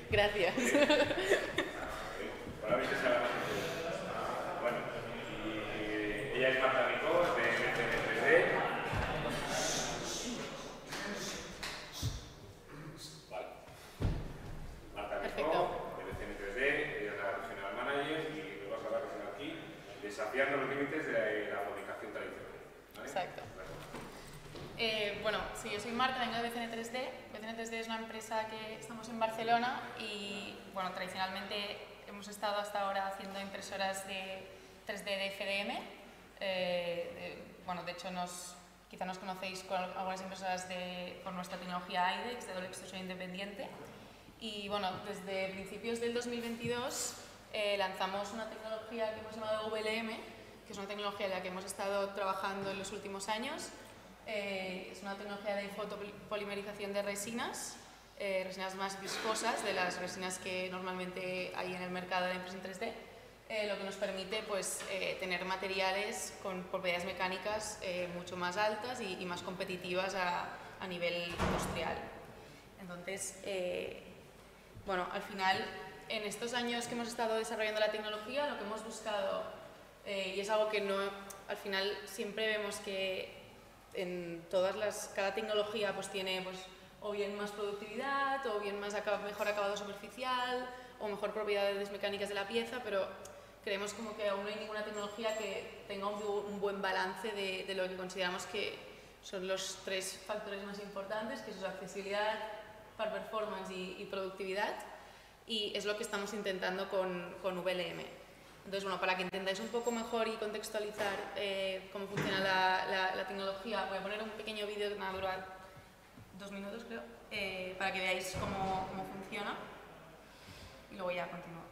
Gracias. Probablemente sea la más bueno, y ella es Marta Ricó, de BCN3D. Vale. Marta Ricó, de BCN3D, ella es la Regional Manager y luego vas a hablar aquí, desafiando los límites de la fabricación tradicional. ¿Vale? Exacto. Bueno, sí, yo soy Marta, vengo de BCN3D. BCN3D es una empresa que estamos en Barcelona y, bueno, tradicionalmente hemos estado hasta ahora haciendo impresoras de 3D de FDM. Bueno, de hecho, quizá nos conocéis con algunas impresoras por nuestra tecnología IDEX, de doble extrusión independiente. Y, bueno, desde principios del 2022 lanzamos una tecnología que hemos llamado VLM, que es una tecnología en la que hemos estado trabajando en los últimos años. Es una tecnología de fotopolimerización de resinas, resinas más viscosas de las resinas que normalmente hay en el mercado de impresión 3D, lo que nos permite pues, tener materiales con propiedades mecánicas mucho más altas y más competitivas a nivel industrial. Entonces, bueno, al final, en estos años que hemos estado desarrollando la tecnología, lo que hemos buscado, y es algo que no, al final siempre vemos que en cada tecnología pues tiene pues, o bien más productividad, o bien mejor acabado superficial, o mejor propiedades mecánicas de la pieza, pero creemos como que aún no hay ninguna tecnología que tenga un buen balance de lo que consideramos que son los tres factores más importantes, que es accesibilidad, par performance y productividad, y es lo que estamos intentando con VLM. Entonces, bueno, para que entendáis un poco mejor y contextualizar cómo funciona la tecnología, voy a poner un pequeño vídeo que va a durar 2 minutos, creo, para que veáis cómo funciona y luego ya continúo.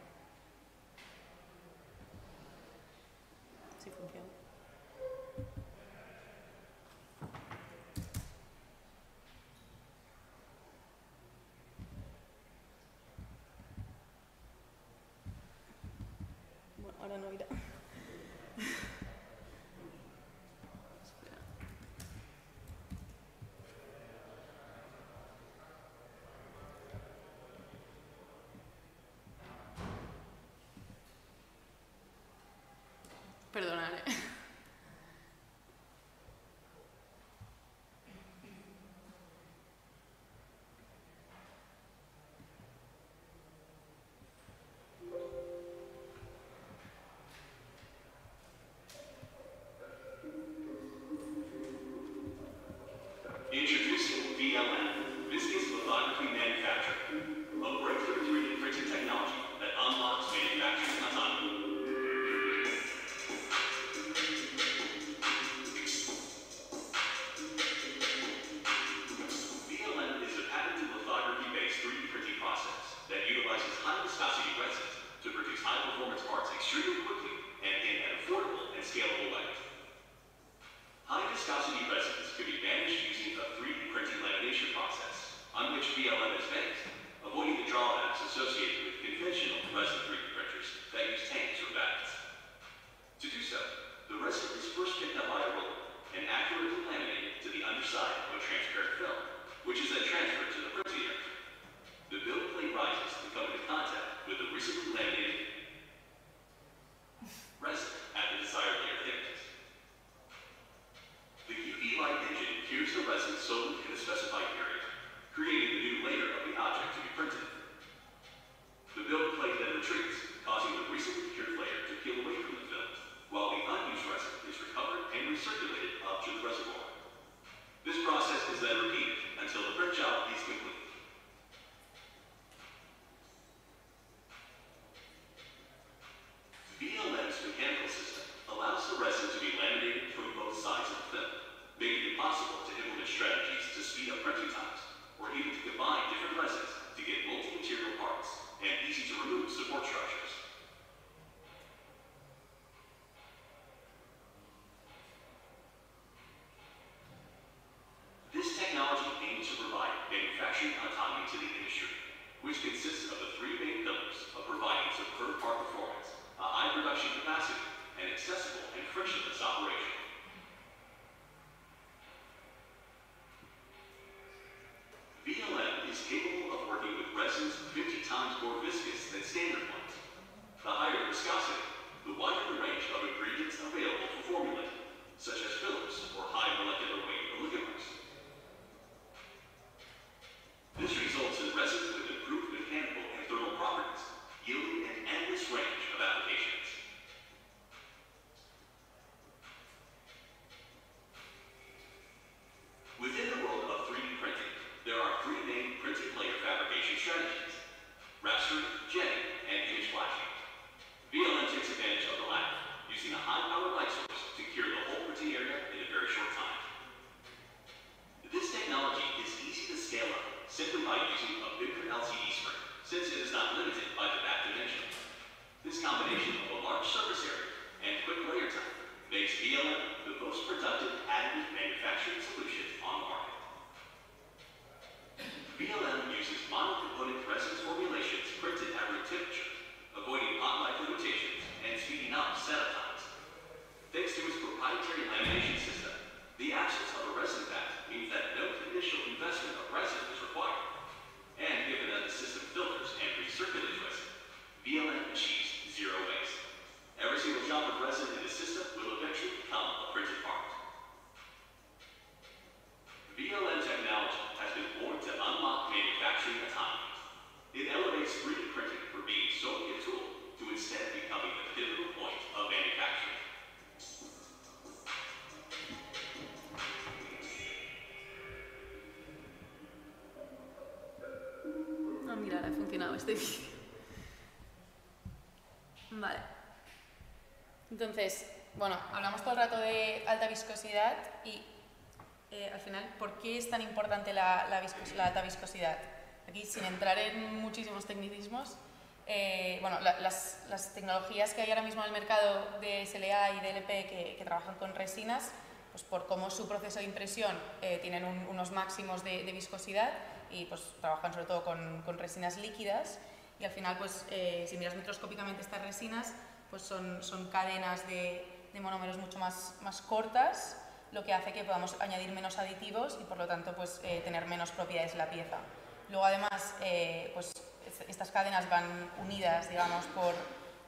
Si funciona. Bueno, ahora no irá. Perdonad. Introducing VLM, Viscous Lithography Manufacturing, a breakthrough 3D printing technology that unlocks manufacturing autonomy. VLM is a patented lithography-based 3D printing process that utilizes high viscosity resins to produce high-performance parts extremely quickly and in an affordable and scalable way. High viscosity resins could be managed using a 3D printing lamination process on which VLM is based, avoiding the drawbacks associated with conventional resin 3D printers that use tanks or bags. To do so, the resin is first picked up by a roller and accurately laminated to the underside of a transparent film, which is then transferred to the printing area. The build plate rises to come into contact with the recently laminated resin at the desired layer thickness. The UV light engine cures the resin solely in a specified area, creating the new layer of the object to be printed. The build plate then retreats, causing the recently cured layer to peel away from the film, while the unused resin is recovered and recirculated up to the reservoir. This process is then repeated until the print job is complete. VLM's mechanical system allows the resin to be laminated from both sides of the film, making it possible to implement strategies to speed up printing times, or even to combine different resins to get multi-material parts and easy-to-remove support structures. This technology aims to provide manufacturing autonomy to the industry, which consists of the three main pillars of providing superb part performance, a high production capacity, and accessible and frictionless operation. VLM is capable of working with resins 50 times more viscous than standard ones. The higher the viscosity, the wider the range of ingredients available for formulating, such as fillers or high molecular weight oligomers. This results in resins with improved mechanical and thermal properties, yielding an endless range of applications. Within the world of 3D printing, there are three main printed layer fabrication strategies: rastering, jetting, and image flashing. VLM takes advantage of the latter, using a high-powered light source to cure the whole printing area in a very short time. This technology is easy to scale up simply by using a bigger LCD screen, since it is not limited by the back dimensions. This combination of a large surface area and quick layer time makes VLM the most productive additive manufacturing solution on the market. VLM uses monocomponent resins formulations printed at room temperature, avoiding hot light limitations and speeding up setup times. Thanks to its proprietary lamination system, the absence of a resin vat means that no initial investment of resin is required. And given that the system filters and recirculates resin, VLM achieves zero waste. Every single drop of resin in the system will eventually become a printed part. VLM technology has been born to unlock manufacturing autonomy. It elevates 3D printing from being solely a tool to instead becoming the pivotal point of manufacturing. Ah, mira, ha funcionado este vídeo. Vale. Entonces, bueno, hablamos todo el rato de alta viscosidad y al final, ¿por qué es tan importante la alta viscosidad? Aquí, sin entrar en muchísimos tecnicismos, bueno, las tecnologías que hay ahora mismo en el mercado de SLA y DLP que trabajan con resinas, pues por cómo su proceso de impresión tienen unos máximos de viscosidad y pues trabajan sobre todo con resinas líquidas y al final, pues si miras microscópicamente estas resinas, pues son cadenas de monómeros mucho más cortas, lo que hace que podamos añadir menos aditivos y por lo tanto pues, tener menos propiedades en la pieza. Luego además pues, estas cadenas van unidas, digamos,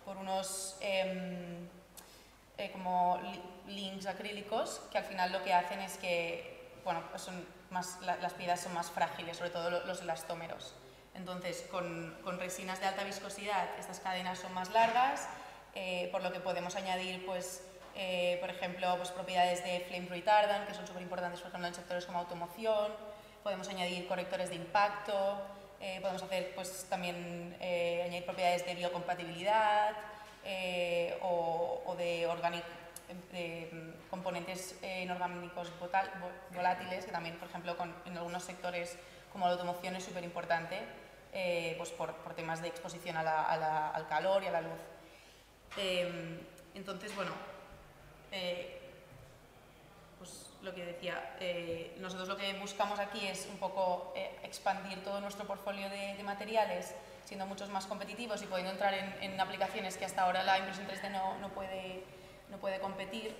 por unos como links acrílicos que al final lo que hacen es que bueno, pues las piezas son más frágiles, sobre todo los elastómeros. Entonces con resinas de alta viscosidad estas cadenas son más largas, por lo que podemos añadir pues, por ejemplo, pues propiedades de flame retardant, que son súper importantes, por ejemplo, en sectores como automoción. Podemos añadir correctores de impacto, podemos hacer, pues, también añadir propiedades de biocompatibilidad o de componentes inorgánicos volátiles, que también, por ejemplo, en algunos sectores como la automoción es súper importante, pues por temas de exposición al calor y a la luz. Entonces, bueno, pues lo que decía, nosotros lo que buscamos aquí es un poco expandir todo nuestro portfolio de materiales, siendo muchos más competitivos y pudiendo entrar en aplicaciones que hasta ahora la impresión 3D no puede competir.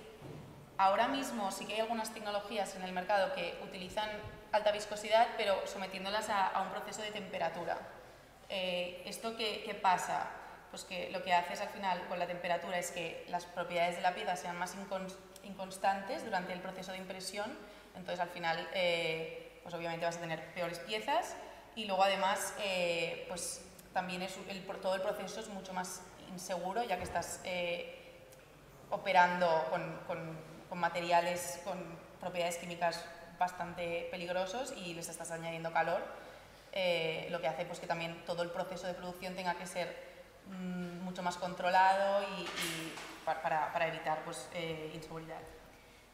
Ahora mismo sí que hay algunas tecnologías en el mercado que utilizan alta viscosidad, pero sometiéndolas a un proceso de temperatura. ¿Esto qué pasa? Pues que lo que haces al final con la temperatura es que las propiedades de la pieza sean más inconstantes durante el proceso de impresión, entonces al final pues obviamente vas a tener peores piezas y luego además pues también todo el proceso es mucho más inseguro, ya que estás operando con materiales con propiedades químicas bastante peligrosos y les estás añadiendo calor, lo que hace pues que también todo el proceso de producción tenga que ser mucho más controlado y para evitar pues, inseguridad.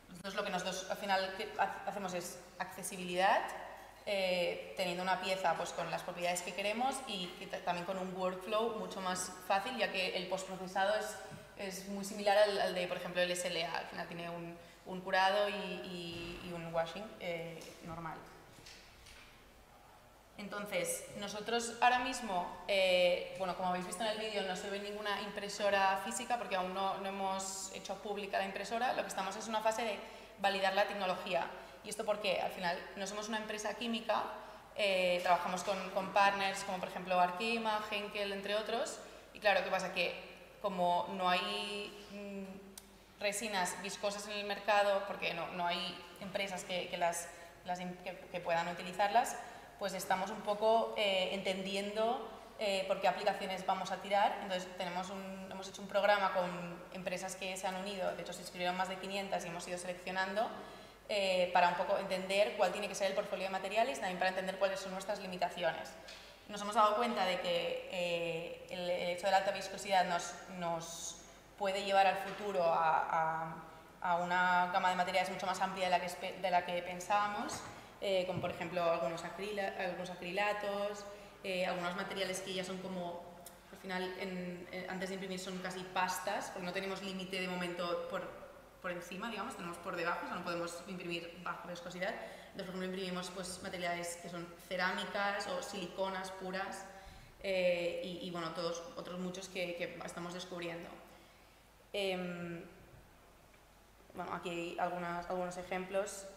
Entonces lo que nosotros al final hacemos es accesibilidad, teniendo una pieza pues, con las propiedades que queremos y también con un workflow mucho más fácil, ya que el postprocesado es muy similar al de, por ejemplo, el SLA. Al final tiene un curado y un washing normal. Entonces, nosotros ahora mismo, bueno, como habéis visto en el vídeo, no se ve ninguna impresora física porque aún no hemos hecho pública la impresora. Lo que estamos es en una fase de validar la tecnología. ¿Y esto porque al final no somos una empresa química, trabajamos con partners como por ejemplo Arkema, Henkel, entre otros, y claro, ¿qué pasa? Que como no hay resinas viscosas en el mercado, porque no hay empresas que puedan utilizarlas, pues estamos un poco entendiendo por qué aplicaciones vamos a tirar. Entonces hemos hecho un programa con empresas que se han unido, de hecho se inscribieron más de 500 y hemos ido seleccionando para un poco entender cuál tiene que ser el portfolio de materiales y también para entender cuáles son nuestras limitaciones. Nos hemos dado cuenta de que el hecho de la alta viscosidad nos puede llevar al futuro a una gama de materiales mucho más amplia de la que pensábamos, como por ejemplo algunos acrilatos, algunos materiales que ya son como, al final, antes de imprimir son casi pastas, porque no tenemos límite de momento por encima, digamos, tenemos por debajo, o sea, no podemos imprimir bajo viscosidad. Entonces, por ejemplo, imprimimos pues, materiales que son cerámicas o siliconas puras y bueno, todos otros muchos que estamos descubriendo. Bueno, aquí hay algunos ejemplos.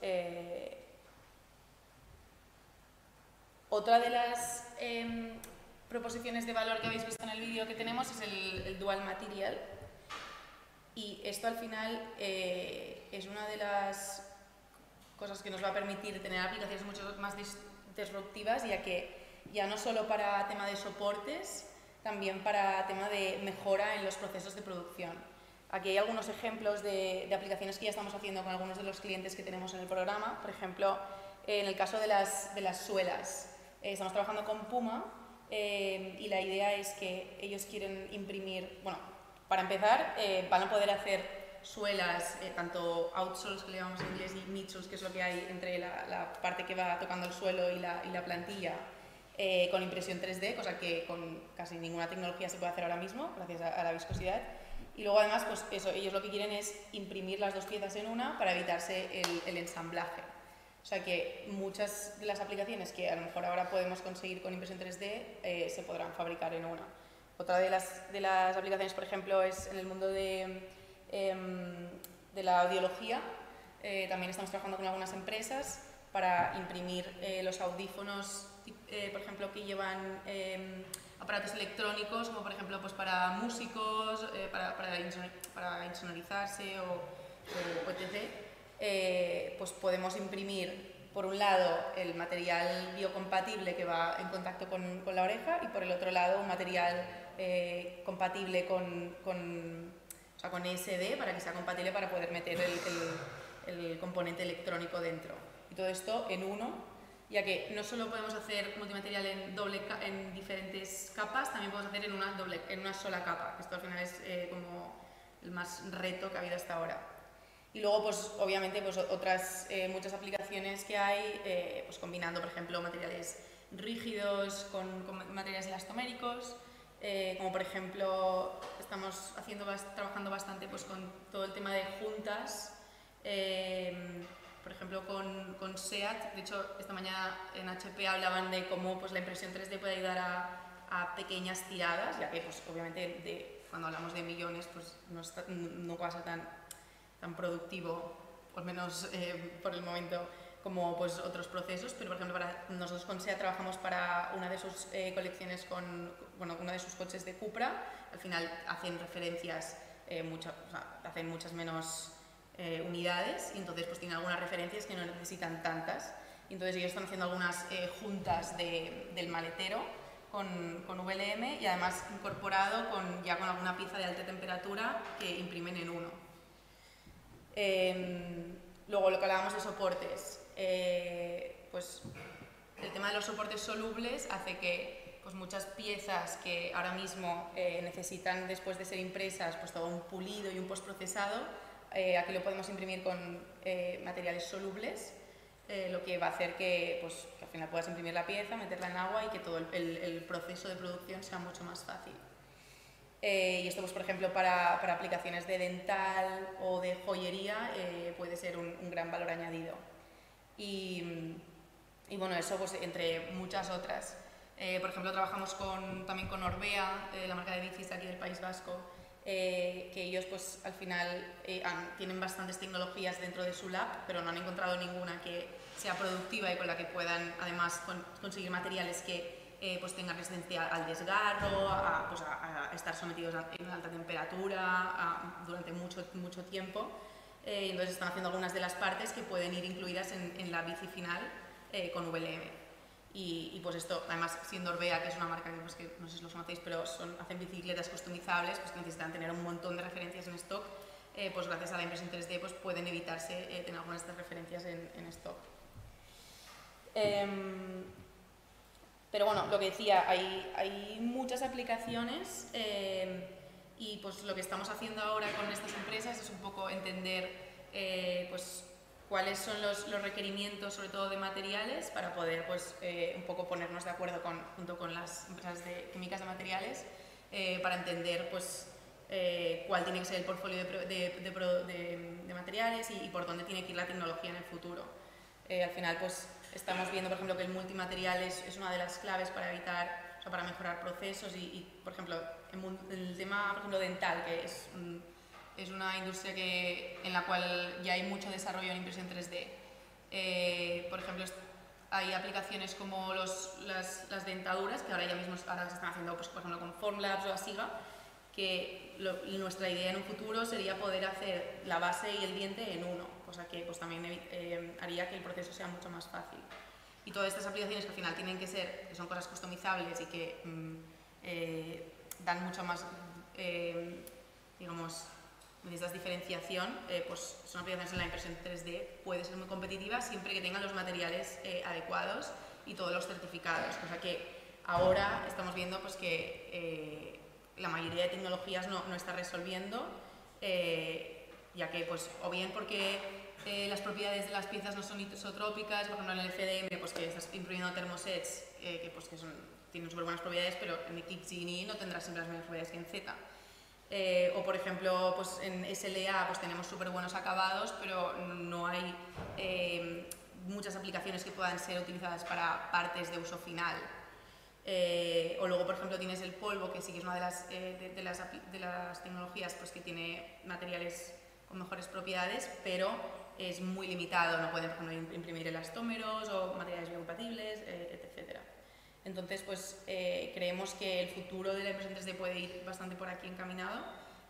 Otra de las proposiciones de valor que habéis visto en el vídeo que tenemos es el dual material. Y esto al final es una de las cosas que nos va a permitir tener aplicaciones mucho más disruptivas, ya que ya no solo para tema de soportes, también para tema de mejora en los procesos de producción. Aquí hay algunos ejemplos de aplicaciones que ya estamos haciendo con algunos de los clientes que tenemos en el programa. Por ejemplo, en el caso de las suelas, estamos trabajando con Puma y la idea es que ellos quieren imprimir, bueno, para empezar, van a poder hacer suelas, tanto outsoles, que le llamamos en inglés, y midsoles, que es lo que hay entre la parte que va tocando el suelo y la plantilla, con impresión 3D, cosa que con casi ninguna tecnología se puede hacer ahora mismo, gracias a la viscosidad. Y luego además, pues eso, ellos lo que quieren es imprimir las dos piezas en una para evitarse el ensamblaje. O sea que muchas de las aplicaciones que a lo mejor ahora podemos conseguir con impresión 3D se podrán fabricar en una. Otra de las aplicaciones, por ejemplo, es en el mundo de la audiología. También estamos trabajando con algunas empresas para imprimir los audífonos, por ejemplo, que llevan aparatos electrónicos, como por ejemplo pues para músicos, para insonorizarse o etc. Pues podemos imprimir por un lado el material biocompatible que va en contacto con la oreja y por el otro lado un material compatible con ESD para que sea compatible para poder meter el componente electrónico dentro. Y todo esto en uno, ya que no solo podemos hacer multimaterial en diferentes capas, también podemos hacer en una sola capa. Esto al final es como el más reto que ha habido hasta ahora. Y luego, pues obviamente, pues otras muchas aplicaciones que hay, pues combinando, por ejemplo, materiales rígidos con materiales elastoméricos, como por ejemplo, estamos trabajando bastante pues, con todo el tema de juntas, por ejemplo con SEAT. De hecho, esta mañana en HP hablaban de cómo pues, la impresión 3D puede ayudar a pequeñas tiradas, ya que pues, obviamente cuando hablamos de millones pues, no pasa tan productivo, por menos por el momento, como pues, otros procesos, pero por ejemplo nosotros con SEAT trabajamos para una de sus colecciones uno de sus coches de Cupra. Al final hacen referencias, hacen muchas menos unidades y entonces pues tienen algunas referencias que no necesitan tantas. Y entonces ellos están haciendo algunas juntas del maletero con VLM y además incorporado ya con alguna pieza de alta temperatura que imprimen en uno. Luego lo que hablábamos de soportes, pues el tema de los soportes solubles hace que pues, muchas piezas que ahora mismo necesitan después de ser impresas pues, todo un pulido y un postprocesado, aquí lo podemos imprimir con materiales solubles, lo que va a hacer que al final puedas imprimir la pieza, meterla en agua y que todo el proceso de producción sea mucho más fácil. Y esto, pues, por ejemplo, para aplicaciones de dental o de joyería puede ser un gran valor añadido. Y bueno, eso pues, entre muchas otras. Por ejemplo, trabajamos también con Orbea, la marca de bicis aquí del País Vasco, que ellos pues al final tienen bastantes tecnologías dentro de su lab, pero no han encontrado ninguna que sea productiva y con la que puedan además conseguir materiales que pues tengan resistencia al desgarro, a estar sometidos en alta temperatura durante mucho tiempo. Y entonces están haciendo algunas de las partes que pueden ir incluidas en la bici final con VLM. Y pues esto, además siendo Orbea, que es una marca que, pues, que no sé si lo conocéis, pero hacen bicicletas customizables, pues que necesitan tener un montón de referencias en stock, pues gracias a la impresión 3D pues pueden evitarse tener algunas de estas referencias en stock. Pero bueno, lo que decía, hay muchas aplicaciones y pues lo que estamos haciendo ahora con estas empresas es un poco entender pues cuáles son los requerimientos, sobre todo de materiales, para poder pues, un poco ponernos de acuerdo junto con las empresas químicas de materiales para entender pues, cuál tiene que ser el portfolio de materiales y por dónde tiene que ir la tecnología en el futuro. Al final pues, estamos viendo, por ejemplo, que el multimaterial es una de las claves para evitar, o sea, para mejorar procesos y por ejemplo, en el tema, por ejemplo, dental, que es una industria en la cual ya hay mucho desarrollo en impresión 3D. Por ejemplo, hay aplicaciones como las dentaduras, que ahora se están haciendo, pues, por ejemplo, con Formlabs o Asiga, que nuestra idea en un futuro sería poder hacer la base y el diente en uno, cosa que pues, también haría que el proceso sea mucho más fácil. Y todas estas aplicaciones que al final tienen que son cosas customizables y que dan mucho más, digamos, necesitas diferenciación, pues son aplicaciones en la impresión 3D, puede ser muy competitiva siempre que tengan los materiales adecuados y todos los certificados, cosa que ahora estamos viendo pues, que la mayoría de tecnologías no está resolviendo, ya que pues, o bien porque las propiedades de las piezas no son isotrópicas, por ejemplo en el FDM pues, que estás imprimiendo thermosets que tienen súper buenas propiedades, pero en Eclipse y en I no tendrás siempre las mismas propiedades que en Z. O por ejemplo pues en SLA pues tenemos súper buenos acabados, pero no hay muchas aplicaciones que puedan ser utilizadas para partes de uso final. O luego por ejemplo tienes el polvo, que sí que es una de las tecnologías pues, que tiene materiales con mejores propiedades, pero es muy limitado, no pueden por ejemplo, imprimir elastómeros o materiales biocompatibles, etc. Entonces, pues creemos que el futuro de la impresión 3D puede ir bastante por aquí encaminado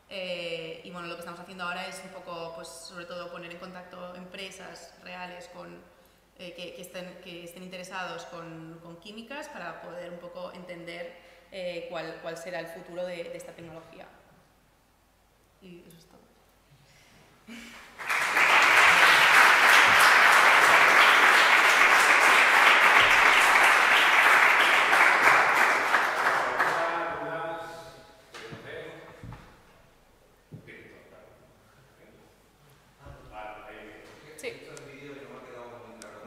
y bueno, lo que estamos haciendo ahora es un poco, pues sobre todo poner en contacto empresas reales que estén interesados con químicas para poder un poco entender cuál será el futuro de esta tecnología. Y eso es todo.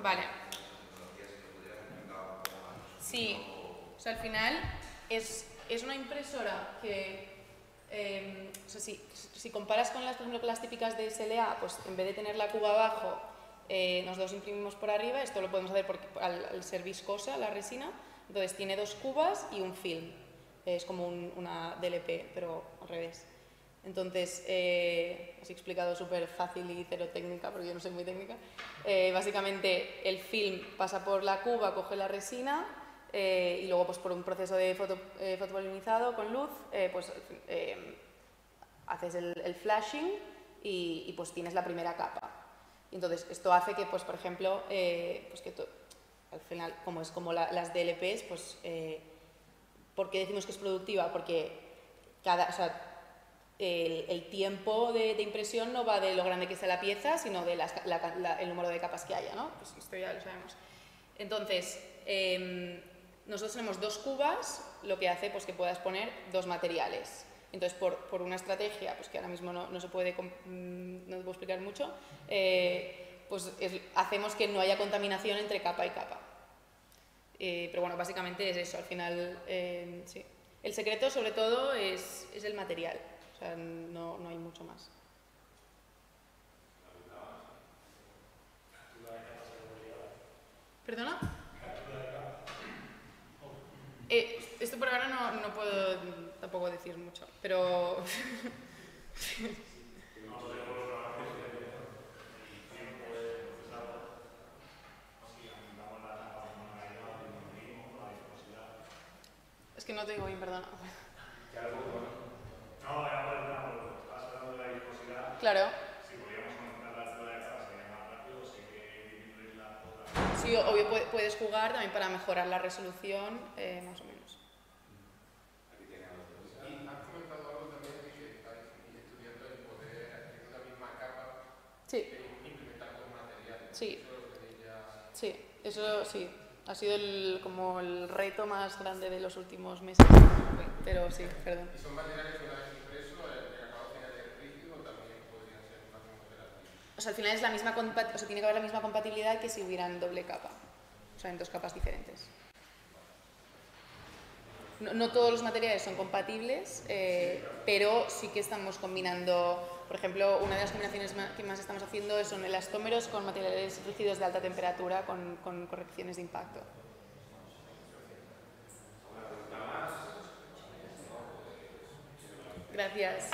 Vale. Sí, o sea, al final es una impresora que, o sea, si comparas con por ejemplo, con las típicas de SLA, pues en vez de tener la cuba abajo, nosotros imprimimos por arriba, esto lo podemos hacer al ser viscosa la resina, entonces tiene dos cubas y un film, es como una DLP, pero al revés. Entonces, así explicado súper fácil y cero técnica, porque yo no soy muy técnica. Básicamente, el film pasa por la cuba, coge la resina y luego, pues, por un proceso de fotopolinizado con luz, pues, haces el flashing y pues tienes la primera capa. Y entonces, esto hace que, pues, por ejemplo, pues que al final, como es como las DLPs, pues, ¿por qué decimos que es productiva? Porque el tiempo de impresión no va de lo grande que sea la pieza, sino de el número de capas que haya, ¿no? Pues esto ya lo sabemos. Entonces, nosotros tenemos dos cubas, lo que hace pues, que puedas poner dos materiales. Entonces, por una estrategia, pues que ahora mismo no se puede, no te puedo explicar mucho, pues hacemos que no haya contaminación entre capa y capa. Pero bueno, básicamente es eso, al final, sí. El secreto, sobre todo, es el material. O sea, no hay mucho más. ¿Perdona? Esto por ahora no puedo tampoco decir mucho, pero... Es que no te digo bien, perdona. No, era por el tema, porque estabas hablando de la viscosidad. Claro. Si podíamos aumentar la altura de capa, sería más rápido, sí que disminuir la otra. Sí, obvio puedes jugar también para mejorar la resolución, más o menos. Y has comentado algo también de que estáis estudiando el poder, haciendo la misma capa, Sí. implementar dos materiales. Sí. Eso lo tenéis ya... Sí, eso sí. Ha sido como el reto más grande de los últimos meses. Pero sí, perdón. ¿Y son materiales que una vez impreso, el acabado final es rígido o también podrían ser más operativos? O sea, al final es la misma tiene que haber la misma compatibilidad que si hubieran doble capa. O sea, en dos capas diferentes. No todos los materiales son compatibles, pero sí que estamos combinando. Por ejemplo, una de las combinaciones que más estamos haciendo son elastómeros con materiales rígidos de alta temperatura con correcciones de impacto. Gracias.